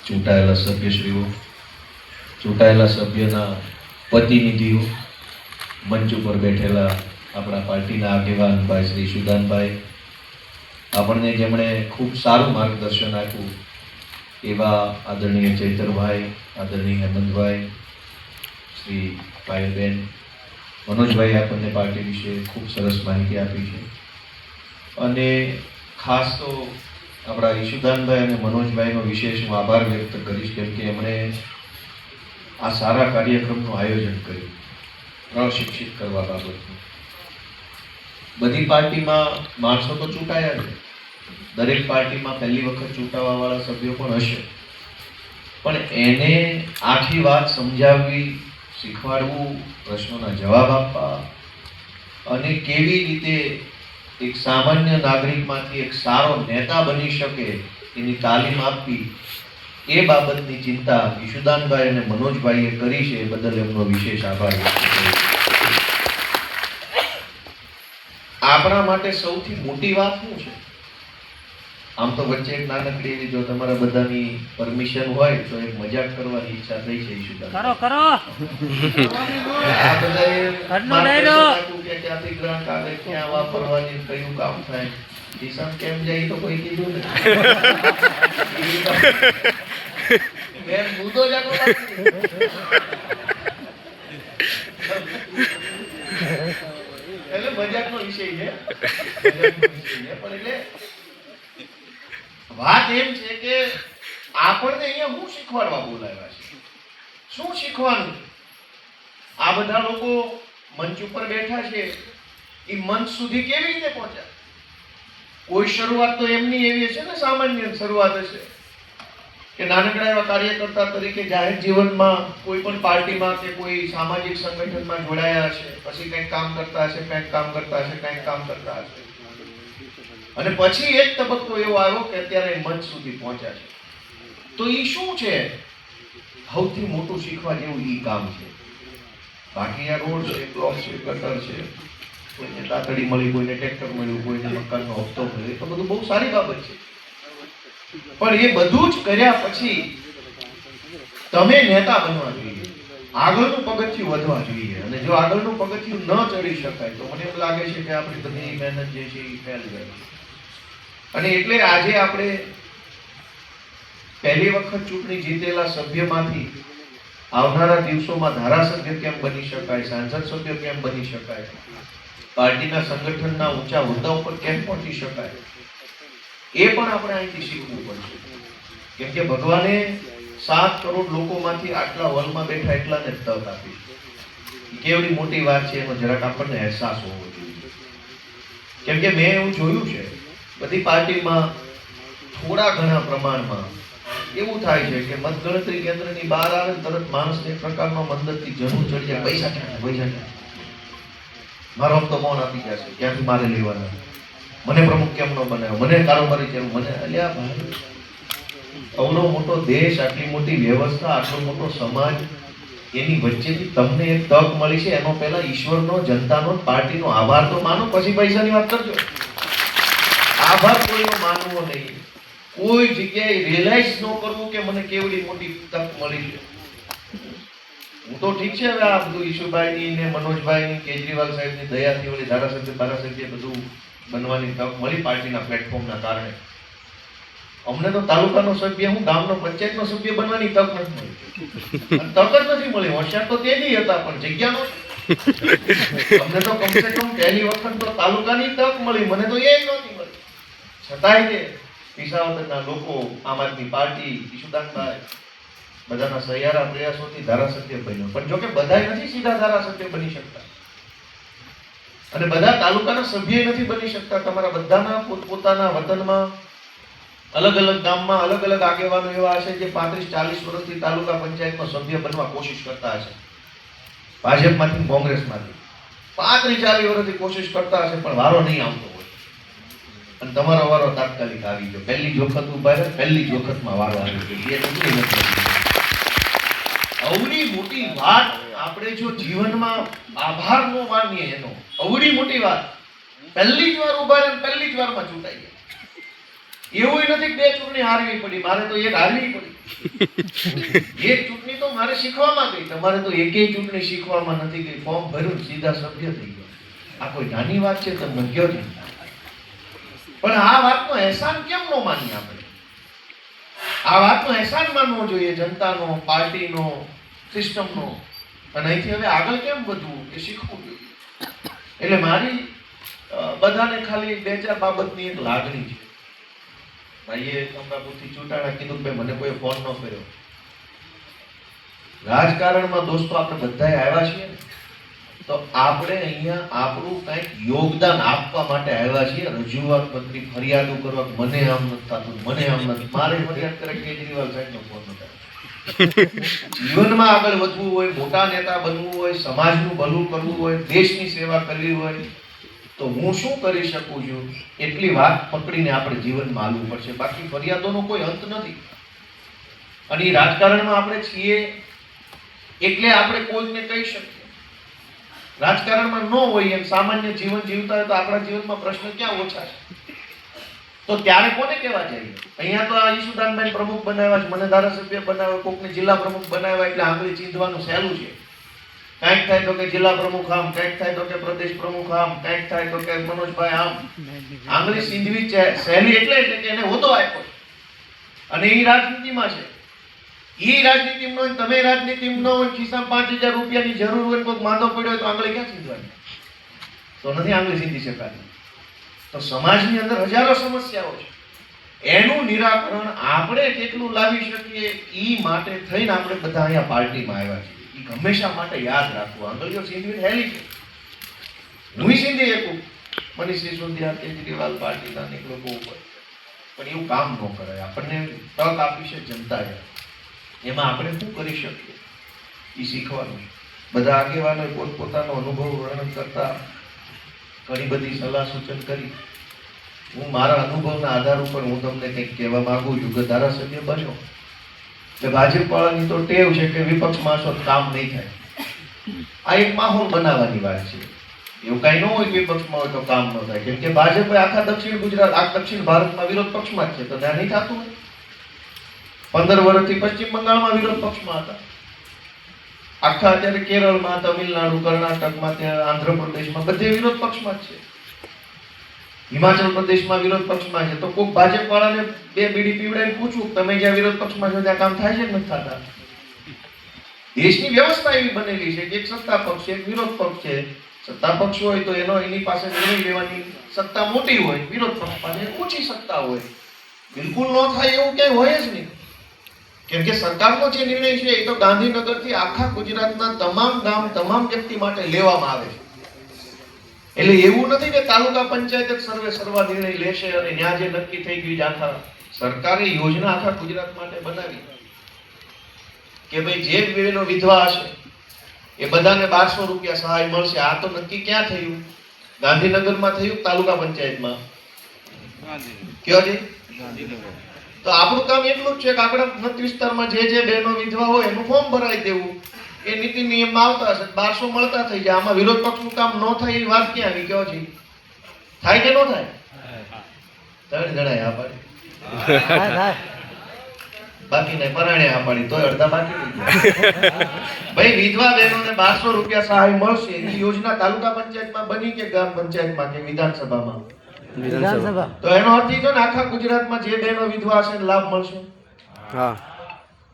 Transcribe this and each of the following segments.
ચૂંટાયેલા સભ્યશ્રીઓ, ચૂંટાયેલા સભ્યના પ્રતિનિધિઓ, મંચ ઉપર બેઠેલા આપણા પાર્ટીના આગેવાન ભાઈ શ્રી ઈશુદાનભાઈ, આપણને જેમણે ખૂબ સારું માર્ગદર્શન આપ્યું એવા આદરણીય ચૈતરભાઈ, આદરણીય હેમંતભાઈ, શ્રી પાયલબેન, મનોજભાઈ આપણને પાર્ટી વિશે ખૂબ સરસ માહિતી આપી છે. અને ખાસ તો આપણા ઈશુદાનભાઈ અને મનોજભાઈનો વિશેષ હું આભાર વ્યક્ત કરીશ, કેમ કે એમણે આ સારા કાર્યક્રમનું આયોજન કર્યું પ્રશિક્ષિત કરવા બાબતનું. બધી પાર્ટીમાં માણસો તો ચૂંટાયા છે, દરેક પાર્ટીમાં પહેલી વખત ચૂંટાવા વાળા સભ્યો પણ હશે, પણ એને આખી વાત સમજાવવી, શીખવાડવું, પ્રશ્નોના જવાબ આપવા અને કેવી રીતે એક સામાન્ય નાગરિકમાંથી એક સારો નેતા બની શકે એની તાલીમ આપવી, એ બાબતની ચિંતા ઈશુદાનભાઈ અને મનોજભાઈએ કરી છે. એ બદલ એમનો વિશેષ આભાર વ્યક્ત કરું. આપણા માટે સૌથી મોટી વાત શું છે? આમ તો વચ્ચે એક નાનકડી એવી, જો તમારા બધાની પરમિશન હોય તો એક મજાક કરવાની ઈચ્છા થઈ છે. ઈશુદાન કરો આ બધા કે ક્યાંથી ગ્રાન્ટ આવે, ક્યાં વાપરવાની, કયું કામ થાય, કિસાન કેમ જાય તો કોઈ કીધું ને. મેં મુદ્દો જાગો એટલે મજાકનો વિષય છે, પણ એટલે વાત એમ છે કે આપણને અહીંયા શું શીખવાડવા બોલાવ્યા છે, શું શીખવાનું? આ બધા લોકો મંચ ઉપર બેઠા છે, એ મંચ સુધી કેવી રીતે પહોંચ્યા? કોઈ શરૂઆત તો એમની એવી હશે ને, સામાન્ય શરૂઆત હશે કે નાનકડા એવા કાર્યકર્તા તરીકે જાહેર જીવનમાં કોઈ પણ પાર્ટીમાં કે કોઈ સામાજિક સંગઠનમાં જોડાયા હશે, પછી કંઈક કામ કરતા હશે, કંઈક કામ કરતા હશે, કંઈક કામ કરતા હશે, અને પછી એક તબક્કો એવો આવ્યો કે અત્યારે મંચ સુધી પહોંચ્યા છે. તો એ શું છે? સૌથી મોટું શીખવા જેવું એ કામ છે. બાકી આ રોડ છે, બ્લોક છે, ગટર છે, કોઈને તાતડી મળી, કોઈને ટ્રેક્ટર મળ્યું, કોઈને મકાનનો હપ્તો મળ્યો, તો બધું બહુ સારી બાબત છે. પણ એ બધું જ કર્યા પછી તમે નેતા બનવા જોઈએ, આગળનું પગથિયું વધવા જોઈએ. અને જો આગળનું પગથિયું ન ચડી શકાય તો મને એવું લાગે છે કે આપણી બધી મહેનત જે છે એ ફેલ ગઈ. અને એટલે આજે આપણે પહેલી વખત ચૂંટણી જીતેલા સભ્યમાંથી આવનારા દિવસોમાં ધારાસભ્ય કેમ બની શકાય, સાંસદ સભ્ય કેમ બની શકાય, પાર્ટીના સંગઠનના ઊંચા હોદ્દા ઉપર કેમ પહોંચી શકાય, એ પણ આપણે અહીંથી શીખવું પડશે. કેમ કે ભગવાને 7 કરોડ લોકોમાંથી આટલા હોલમાં બેઠા એટલાને જ તક આપી. કેવડી મોટી વાત છે એનો જરાક આપણને અહેસાસ હોવો જોઈએ. કેમ કે મેં એવું જોયું છે બધી પાર્ટીમાં થોડા ઘણા પ્રમાણમાં એવું થાય છે કે મતગણતરી કેન્દ્રની બહાર આવે તરત માણસને એક પ્રકારનો મંદરથી જરૂર ચડી જાય, પૈસા ક્યાં, મારો હપ્તો કોણ આપી જશે, ક્યાંથી મારે લેવાના, મને પ્રમુખ કેમ ન બનાવ્યો, મને કારોબારી કેમ, મને અલ્યા ભાઈ, આવડો મોટો દેશ, આટલી મોટી વ્યવસ્થા, આટલો મોટો સમાજ, એની વચ્ચેથી તમને એક તક મળી છે. એનો પહેલા ઈશ્વરનો, જનતાનો, પાર્ટીનો આભાર તો માનો, પછી પૈસાની વાત કરજો. આભાર કોઈનો માનવો નહીં, કોઈ જગ્યાએ રિયલાઇઝ ન કરવું કે મને કેવડી મોટી તક મળી છે. હું તો ઠીક છે, હવે આ બધું ઈશુભાઈની ને મનોજભાઈની, કેજરીવાલ સાહેબની દયાથી ઓલી ધારાસભ્ય બધું બનવાની તક મળી પાર્ટીના પ્લેટફોર્મના કારણે. અમને તો તાલુકાનો સભ્ય, હું ગામનો પંચાયતનો સભ્ય બનવાની તક નથી મળી. તક જ નથી મળી. હોશિયાર તો તે બી હતા, પણ જગ્યાનો અમને તો કમસે કમ પહેલી વખત તો તાલુકાની તક મળી, મને તો એ નહોતી મળી. છતાંય તે વિસાવદરના લોકો, આમ આદમી પાર્ટી, ઈશુદાનભાઈ, બધાના સહિયારા પ્રયાસોથી ધારાસભ્ય બન્યો. પણ જો કે બધાય નથી સીધા ધારાસભ્ય બની શકતા, અને બધા તાલુકાના સભ્ય નથી બની શકતા. તમારા બધાના પોતપોતાના વતનમાં, અલગ અલગ ગામમાં અલગ અલગ આગેવાનો એવા હશે જે 35-40 વર્ષથી તાલુકા પંચાયતનો સભ્ય બનવા કોશિશ કરતા હશે. ભાજપમાંથી, કોંગ્રેસમાંથી 35-40 વર્ષથી કોશિશ કરતા હશે, પણ વારો નહીં આવતો હોય. અને તમારો વારો તાત્કાલિક આવી ગયો. પહેલી જ વખત ઉભા રહે, પહેલી જ વખતમાં વારો આવી ગયો. અવડી મોટી વાત આપણે જો જીવનમાં આભાર નો માનીએ, એનો અવડી મોટી વાત. પહેલી જ વાર ઉભા રહે, પહેલી જ વારમાં ચૂંટાઈ ગયા. એવું નથી કે 2 ચૂંટણી હારવી પડી, મારે તો એક હારવી પડી. એક ચૂંટણી તો મારે શીખવામાં ગઈ, તમારે તો એકેય ચૂંટણી શીખવામાં નથી ગઈ. ફોર્મ ભર્યું, સીધા સભ્ય થઈ ગયો. આ કોઈ નાની વાત છે? તો મગ્યો નહીં. પણ આ વાતનો અહેસાન કેમ ન માનીએ આપણે? આ વાતનો અહેસાન માનવો જોઈએ, જનતાનો, પાર્ટીનો, સિસ્ટમનો. અને અહીંથી હવે આગળ કેમ વધવું એ શીખવું જોઈએ. એટલે મારી બધાને ખાલી 2-4 બાબતની એક લાગણી છે. ભાઈએ અમરાપુરથી ચૂંટાણા કીધું કે મને કોઈ ફોન ન કર્યો. રાજકારણમાં દોસ્તો આપણે બધાએ આવ્યા છીએ ને, તો આપણે અહીંયા આપણું કંઈક યોગદાન આપવા માટે આવ્યા છીએ. રજૂઆત મંત્રી ફરિયાદો કરવા, મને આમ નથી થતું, મને આમ નથી. મારે ફરિયાદ કરે કેજરીવાલ સાહેબનો ફોન નથી. જીવનમાં આગળ વધવું હોય, મોટા નેતા બનવું હોય, સમાજનું ભલું કરવું હોય, દેશની સેવા કરવી હોય, તો હું શું કરી શકું છું એટલી વાત પકડીને આપણે જીવનમાં હાલવું પડશે. બાકી ફરિયાદોનો કોઈ અંત નથી. અને રાજકારણમાં આપણે છીએ એટલે આપણે કોઈને કહી શકીએ. રાજકારણમાં ન હોય એમ સામાન્ય જીવન જીવતા હોય તો આપણા જીવનમાં પ્રશ્ન ક્યાં ઓછા છે? તો ત્યારે કોને કહેવા જઈએ? અહીંયા તો આ ઈશુદાનભાઈ પ્રમુખ બનાવ્યા છે, મને ધારાસભ્ય બનાવ્યા, કોકને જિલ્લા પ્રમુખ બનાવ્યા, એટલે આંગળી ચીંધવાનું સહેલું છે. કંઈક થાય તો કે જિલ્લા પ્રમુખ આમ, કંઈક થાય તો કે પ્રદેશ પ્રમુખ આમ, કંઈક થાય તો કે મનોજભાઈ આમ. આંગળી ચીંધવી સહેલી એટલે કે એને હોદ્દો આપ્યો અને એ રાજનીતિમાં છે. એ રાજનીતિમાં હોય, તમે રાજનીતિમાં ન હોય, ખિસ્સામાં 5000 રૂપિયાની જરૂર હોય, કોઈક માંદો પડ્યો હોય તો આંગળી ક્યાં ચીંધવાની? તો નથી આંગળી ચીંધી શકાતી. તો સમાજની અંદર હજારો સમસ્યાઓ છે. એનું નિરાકરણ આપણે કેટલું લાવી શકીએ એ માટે થઈને આપણે બધા અહીંયા પાર્ટીમાં આવ્યા છીએ. એ હંમેશા માટે યાદ રાખવું. આંગળીઓ ચીંધવી હેલી છે. હું ચીંધી શકું, મનીષ સિસોદિયા, કેજરીવાલ પાર્ટીના અનેક લોકો હોય, પણ એવું કામ ન કરાય. આપણને તક આપી છે જનતાએ, એમાં આપણે શું કરી શકીએ એ શીખવાનું. બધા આગેવાનોએ પોતપોતાનો અનુભવ વર્ણન કરતા ઘણી બધી સલાહ સૂચન કરી. હું મારા અનુભવના આધાર ઉપર હું તમને કંઈક કહેવા માંગુ છું કે ધારાસભ્ય બન્યો કે ભાજપ વાળાની તો ટેવ છે કે વિપક્ષમાં છો કામ નહીં થાય. આ એક માહોલ બનાવવાની વાત છે. એવું કઈ ન હોય કે વિપક્ષમાં હોય તો કામ ન થાય. કેમ કે ભાજપ આખા દક્ષિણ ગુજરાત, આખા દક્ષિણ ભારતમાં વિરોધ પક્ષમાં જ છે, તો ત્યાં નહીં થતું હોય. 15 વર્ષથી પશ્ચિમ બંગાળમાં વિરોધ પક્ષમાં હતા. આખા અત્યારે કેરળમાં, તમિલનાડુ, કર્ણાટકમાં, ત્યાં આંધ્રપ્રદેશમાં બધે વિરોધ પક્ષમાં જ છે. હિમાચલ પ્રદેશમાં વિરોધ પક્ષમાં છે. તો કોઈ ભાજપ વાળાને 2 બીડી પીવડાવીને પૂછું તમે જ્યાં વિરોધ પક્ષમાં છો ત્યાં કામ થાય છે કે નથી થતા? દેશની વ્યવસ્થા એવી બનેલી છે કે એક સત્તા પક્ષ છે, એક વિરોધ પક્ષ છે. સત્તા પક્ષ હોય તો એની પાસે નિર્ણય લેવાની સત્તા મોટી હોય, વિરોધ પક્ષ પાસે ઓછી સત્તા હોય. બિલકુલ ન થાય એવું ક્યાંય હોય જ નહીં. કેમ કે સરકારનો જે નિર્ણય છે એ તો ગાંધીનગરથી આખા ગુજરાતના તમામ ગામ, તમામ વ્યક્તિ માટે લેવામાં આવે છે. એટલે એવું નથી કે તાલુકા પંચાયત જ સર્વે સર્વા નિર્ણય લેશે અને ત્યાં જે નક્કી થઈ ગયું છે. આખા સરકારે યોજના આખા ગુજરાત માટે બનાવી કે ભાઈ જે બહેનો વિધવા હશે એ બધાને 1200 રૂપિયા સહાય મળશે. આ તો નક્કી ક્યાં થયું? ગાંધીનગરમાં થયું, તાલુકા પંચાયતમાં. કયો છે? તો આપણું કામ એટલું જ છે કે આપણા મત વિસ્તારમાં જે બહેનો વિધવા હોય એનું ફોર્મ ભરાઈ દેવું. એ નીતિ નિયમમાં આવતા હશે, 1200 મળતા થઈ જાય. આમાં વિરોધ પક્ષનું કામ ન થાય એ વાત ક્યાં આવી? કયો છે? થાય કે ન થાય? 3 જણાએ આ પાડી, બાકી નહીં પરાણે આ પાડી, તોય અડધા બાકી થઈ ગયા. ભાઈ વિધવા બહેનોને 1200 રૂપિયા સહાય મળશે. એ યોજના તાલુકા પંચાયતમાં બની કે ગ્રામ પંચાયતમાં કે વિધાનસભામાં? વિધાનસભા. તો એનો અર્થ એ છે ને આખા ગુજરાતમાં જે બહેનો વિધવા હશે લાભ મળશે. હા.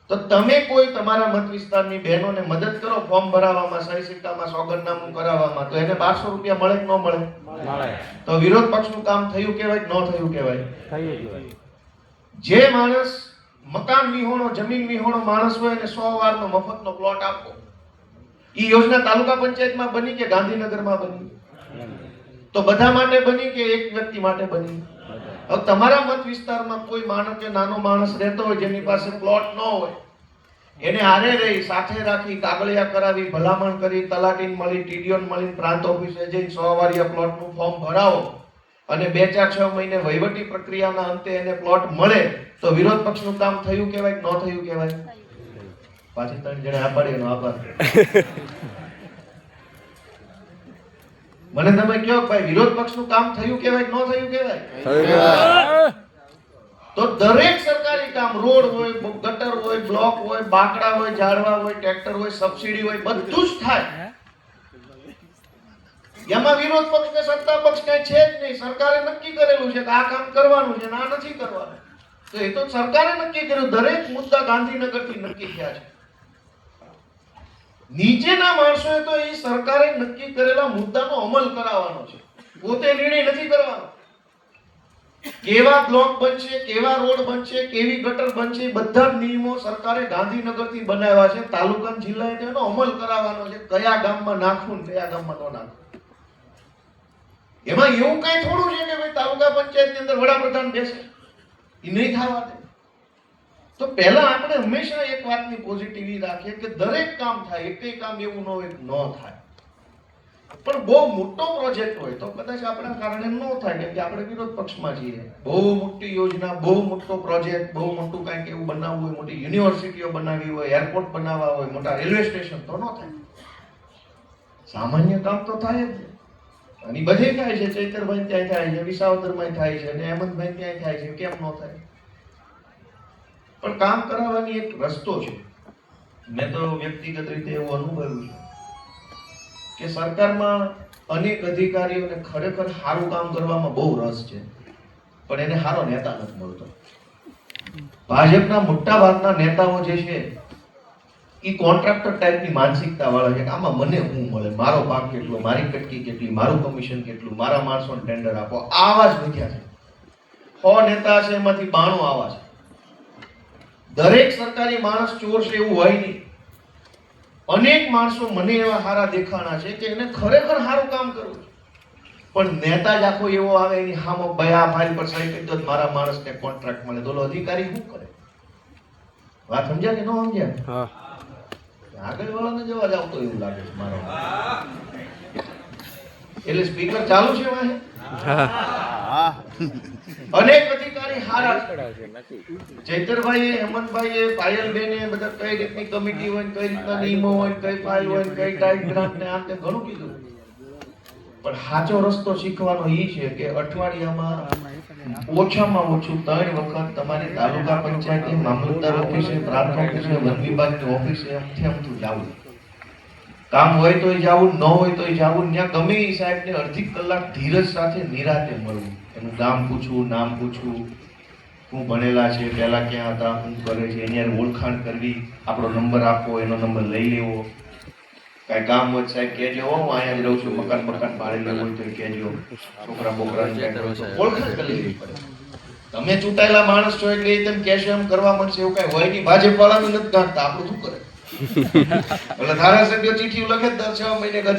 તો તમે કોઈ તમારા મત વિસ્તારની બહેનોને મદદ કરો ફોર્મ ભરાવવામાં, સહી સિક્કામાં, સોગંદનામું કરાવવામાં, તો એને 1200 રૂપિયા મળે કે ન મળે? મળે. તો વિરોધ પક્ષનું કામ થયું કહેવાય કે ન થયું કહેવાય? થયું. જે માણસ મકાન વિહોણો, જમીન વિહોણો માણસ હોય એને 100 વારનો મફતનો પ્લોટ આપો. એ યોજના તાલુકા પંચાયતમાં બની કે ગાંધીનગરમાં બની? તો બધા માટે બની કે એક વ્યક્તિ માટે બની? હવે તમારા મત વિસ્તારમાં કોઈ માણસ કે નાનો માણસ રહેતો હોય જેની પાસે પ્લોટ ન હોય, એને હારે રહી, સાથે રાખી, કાગળિયા કરાવી, ભલામણ કરી, તલાટીને મળી, ટીડીઓને મળી, પ્રાંત ઓફિસે જઈને 100 વારિયા પ્લોટનું ફોર્મ ભરાવો અને 2-4-6 મહિને વહીવટી પ્રક્રિયાના અંતે એને પ્લોટ મળે, તો વિરોધ પક્ષનું કામ થયું કહેવાય કે ન થયું કહેવાય? પાછી 3 જણા આ પાડે એનો આભાર. મને તમે કહો ભાઈ વિરોધ પક્ષનું કામ થયું કહેવાય કે ન થયું કહેવાય? તો દરેક સરકારી કામ, રોડ હોય, ગટર હોય, બ્લોક હોય, બાકડા હોય, ઝાડવા હોય, ટ્રેક્ટર હોય, સબસિડી હોય, બધું જ થાય. એમાં વિરોધ પક્ષ ને સત્તા પક્ષ કઈ છે જ નહીં. સરકારે નક્કી કરેલું છે કે આ કામ કરવાનું છે ને આ નથી કરવાનું. તો એ તો સરકારે નક્કી કર્યું. દરેક મુદ્દા ગાંધીનગરથી નક્કી થયા છે. નીચેના માણસોએ તો એ સરકારે નક્કી કરેલા મુદ્દાનો અમલ કરાવવાનો છે, પોતે નિર્ણય નથી કરવાનો. કેવા બ્લોક બનશે, કેવા રોડ બનશે, કેવી ગટર બનશે, બધા જ નિયમો સરકારે ગાંધીનગરથી બનાવ્યા છે. તાલુકા જિલ્લાએ તેનો અમલ કરાવવાનો છે, કયા ગામમાં નાખવું ને કયા ગામમાં ન નાખવું. એમાં એવું કઈ થોડું છે કે ભાઈ તાલુકા પંચાયતની અંદર વડાપ્રધાન બેસે, એ નહીં થવા દે. તો પહેલા આપણે હંમેશા એક વાતની પોઝિટિવિટી રાખીએ કે દરેક કામ થાય, એકય કામ એવું ન હોય ન થાય. પણ બહુ મોટો પ્રોજેક્ટ હોય તો કદાચ આપણા કારણે ન થાય, કેમ કે આપણે વિરોધ પક્ષમાં છીએ. બહુ મોટી યોજના, બહુ મોટો પ્રોજેક્ટ, બહુ મોટું કંઈક એવું બનાવવું હોય, મોટી યુનિવર્સિટીઓ બનાવવી હોય, એરપોર્ટ બનાવવા હોય, મોટા રેલવે સ્ટેશન, તો ન થાય. સામાન્ય કામ તો થાય જ. અને બધે થાય છે. ચૈતરભાઈ ત્યાં થાય છે, વિસાવદરમાં થાય છે, અને હેમંતભાઈ ત્યાં થાય છે. કેમ ન થાય? પણ કામ કરાવવાની એક રસ્તો છે. મેં તો વ્યક્તિગત રીતે એવું અનુભવ્યું છે કે સરકારમાં અનેક અધિકારીઓને ખરેખર સારું કામ કરવામાં બહુ રસ છે, પણ એને સારો નેતા નથી મળતો. ભાજપના મોટા ભાગના નેતાઓ જે છે એ કોન્ટ્રાક્ટર ટાઈપની માનસિકતા વાળા છે કે આમાં મને શું મળે, મારો ભાગ કેટલો, મારી કટકી કેટલી, મારું કમિશન કેટલું, મારા માણસોને ટેન્ડર આપો. આવા જ વધ્યા છે. 100 નેતા છે એમાંથી 92 આવા છે. દરેક સરકારી માણસ ચોર છે એવું હોય નહીં. અનેક માણસો મને એવા સારા દેખાણા છે કે એને ખરેખર સારું કામ કરવું છે, પણ નેતા જ આખો એવો આવે એની સામે ભાઈ આ ફાઇલ પર સહી કરી દો મારા માણસને કોન્ટ્રાક્ટ મળે. તો અધિકારી શું કરે? વાત સમજ્યા કે ન સમજ્યા? આગળ વાળાને જવાબ આવતો એવું લાગે છે મારો. એટલે સ્પીકર ચાલુ છે વાહે. અનેક અધિકારી હારા. ચૈતરભાઈ, હેમંતભાઈ, પાયલબેને બધા કઈ રીતની કમિટી હોય, કઈ રીતના નિયમો હોય, કઈ ફાઇલ હોય, કઈ ડાયગ્રામ ને આ તે ઘણું કીધું. પણ સાચો રસ્તો શીખવાનો એ છે કે અઠવાડિયામાં ઓછામાં ઓછું 3 વખત તમારી તાલુકા પંચાયતે, મામલતદાર ઓફિસે, પ્રાંત ઓફિસે, વન વિભાગની ઓફિસે એમથી જવું. કામ હોય તો જવું, ન હોય તો જવું. ત્યાં ગમે એ સાહેબને અડધી કલાક ધીરજ સાથે નિરાતે મળવું. એનું નામ પૂછવું, નામ પૂછવું, શું ભણેલા છે, પહેલા ક્યાં હતા, શું કરે છે, એની ઓળખાણ કરવી, આપણો નંબર આપવો, એનો નંબર લઈ લેવો. કઈ કામ હોય સાહેબ કહેજો, હું અહીંયા જ રહું છું, મકાન ભાડે લેવું હોય તો કહેજો, છોકરા બોકરાને ઓળખાણ કરી લેવી પડે. તમે ચૂંટાયેલા માણસ છો એટલે તેમ કહેશો એમ કરવા મળશે એવું કઈ હોય નહીં. ભાજપ વાળાનું નથી ગાંઠતા, આપણું શું કરે? એટલે ધારાસભ્ય ચીઠી લખે 10-6 મહિને